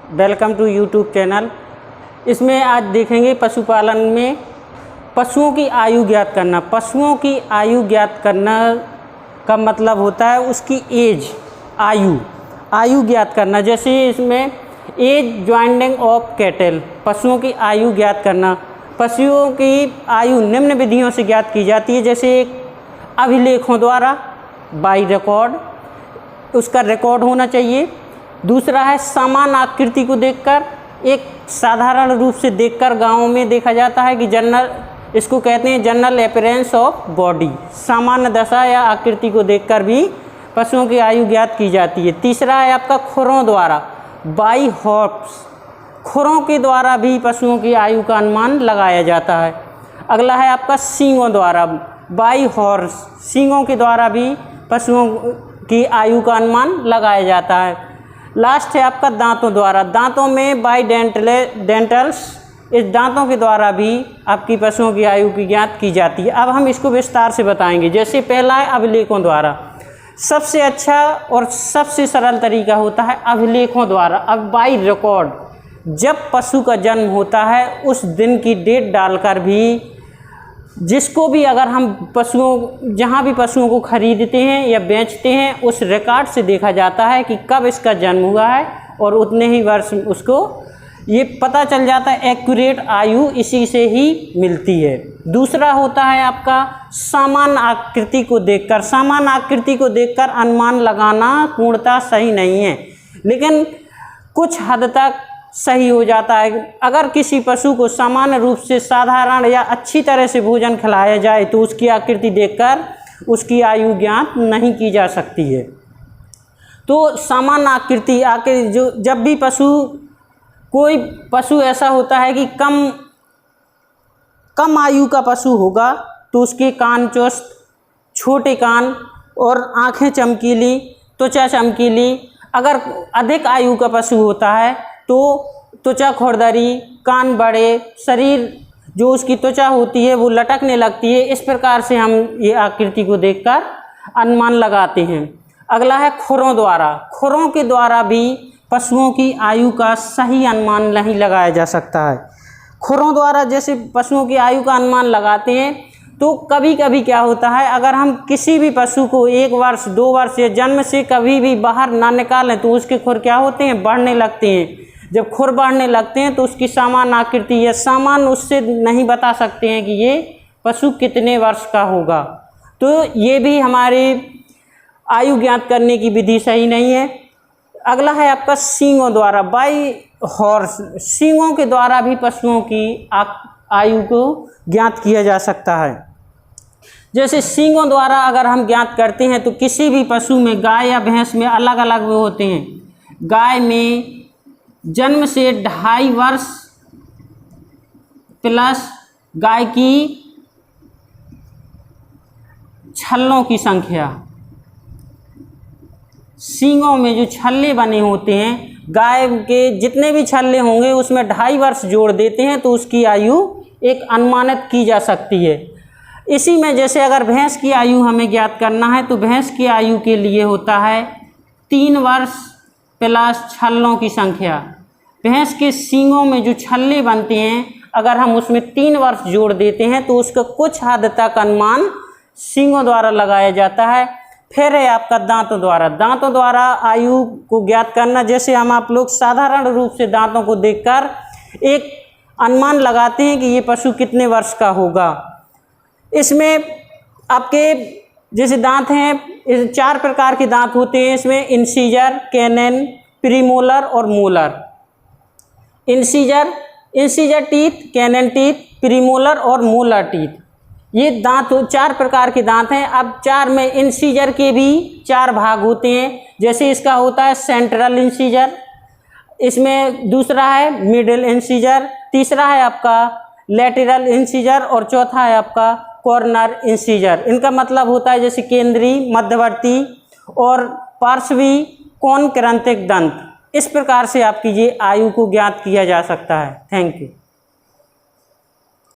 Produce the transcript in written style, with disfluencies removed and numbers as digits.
Welcome to YouTube channel. इसमें आज देखेंगे पशुपालन में पशुओं की आयु ज्ञात करना। पशुओं की आयु ज्ञात करना का मतलब होता है उसकी एज, आयु ज्ञात करना। जैसे इसमें एज ज्वाइंटिंग ऑफ कैटल, पशुओं की आयु ज्ञात करना। पशुओं की आयु निम्न विधियों से ज्ञात की जाती है, जैसे एक अभिलेखों द्वारा, बाई रिकॉर्ड, उसका रिकॉर्ड होना चाहिए। दूसरा है समान आकृति को देखकर, एक साधारण रूप से देखकर गाँव में देखा जाता है कि जनरल, इसको कहते हैं जनरल अपीयरेंस ऑफ बॉडी। सामान्य दशा या आकृति को देखकर भी पशुओं की आयु ज्ञात की जाती है। तीसरा है आपका खुरों द्वारा, बाई हॉर्स, खुरों के द्वारा भी पशुओं की आयु का अनुमान लगाया जाता है। अगला है आपका सींगों द्वारा, बाई हॉर्स, सींगों के द्वारा भी पशुओं की आयु का अनुमान लगाया जाता है। लास्ट है आपका दांतों द्वारा, दांतों में बाई डेंटल्स, इस दांतों के द्वारा भी आपकी पशुओं की आयु की ज्ञात की जाती है। अब हम इसको विस्तार से बताएंगे। जैसे पहला है अभिलेखों द्वारा। सबसे अच्छा और सबसे सरल तरीका होता है अभिलेखों द्वारा। अब बाई रिकॉर्ड, जब पशु का जन्म होता है उस दिन की डेट डालकर भी, जिसको भी अगर हम पशुओं, जहाँ भी पशुओं को खरीदते हैं या बेचते हैं, उस रिकॉर्ड से देखा जाता है कि कब इसका जन्म हुआ है और उतने ही वर्ष उसको ये पता चल जाता है। एक्यूरेट आयु इसी से ही मिलती है। दूसरा होता है आपका समान आकृति को देखकर। समान आकृति को देखकर अनुमान लगाना पूर्णतः सही नहीं है, लेकिन कुछ हद तक सही हो जाता है। अगर किसी पशु को सामान्य रूप से साधारण या अच्छी तरह से भोजन खिलाया जाए तो उसकी आकृति देखकर उसकी आयु ज्ञात नहीं की जा सकती है। तो सामान्य आकृति आके जो, जब भी कोई पशु ऐसा होता है कि कम आयु का पशु होगा तो उसके कान चुस्त, छोटे कान और आँखें चमकीली, त्वचा चमकीली। अगर अधिक आयु का पशु होता है तो त्वचा खुरदरी, कान बड़े, शरीर जो उसकी त्वचा होती है वो लटकने लगती है। इस प्रकार से हम ये आकृति को देखकर अनुमान लगाते हैं। अगला है खुरों द्वारा। खुरों के द्वारा भी पशुओं की आयु का सही अनुमान नहीं लगाया जा सकता है। खुरों द्वारा जैसे पशुओं की आयु का अनुमान लगाते हैं तो कभी कभी क्या होता है, अगर हम किसी भी पशु को 1 वर्ष 2 वर्ष या जन्म से कभी भी बाहर ना निकालें तो उसके खुर क्या होते हैं, बढ़ने लगते हैं। जब खुर बढ़ने लगते हैं तो उसकी सामान्य आकृति या सामान्य उससे नहीं बता सकते हैं कि ये पशु कितने वर्ष का होगा। तो ये भी हमारी आयु ज्ञात करने की विधि सही नहीं है। अगला है आपका सींगों द्वारा, बाई हॉर्स, सींगों के द्वारा भी पशुओं की आयु को ज्ञात किया जा सकता है। जैसे सींगों द्वारा अगर हम ज्ञात करते हैं तो किसी भी पशु में, गाय या भैंस में अलग अलग वो होते हैं। गाय में जन्म से 2.5 वर्ष प्लस गाय की छल्लों की संख्या, सींगों में जो छल्ले बने होते हैं, गाय के जितने भी छल्ले होंगे उसमें 2.5 वर्ष जोड़ देते हैं तो उसकी आयु एक अनुमानित की जा सकती है। इसी में जैसे अगर भैंस की आयु हमें ज्ञात करना है तो भैंस की आयु के लिए होता है 3 वर्ष प्लस छल्लों की संख्या। भैंस के सींगों में जो छल्ले बनते हैं, अगर हम उसमें 3 वर्ष जोड़ देते हैं तो उसका कुछ हद तक अनुमान सींगों द्वारा लगाया जाता है। फिर है आपका दांतों द्वारा। दांतों द्वारा आयु को ज्ञात करना, जैसे हम आप लोग साधारण रूप से दांतों को देखकर एक अनुमान लगाते हैं कि ये पशु कितने वर्ष का होगा। इसमें आपके जैसे दांत हैं, इस 4 प्रकार के दांत होते हैं। इसमें इंसीजर, कैनन, प्रीमोलर और molar. Incisor teeth, canine teeth, premolar और मोलर टीथ, ये दांत 4 प्रकार के दांत हैं। अब 4 में इंसीजर के भी 4 भाग होते हैं। जैसे इसका होता है सेंट्रल इंसीजर, इसमें दूसरा है मिडिल इंसीजर, तीसरा है आपका लैटेरल इंसीजर और चौथा है आपका कॉर्नर इंसीजर। इनका मतलब होता है जैसे केंद्रीय, मध्यवर्ती और पार्श्वी कॉन्क्रांतिक दंत। इस प्रकार से आपकी ये आयु को ज्ञात किया जा सकता है। Thank you.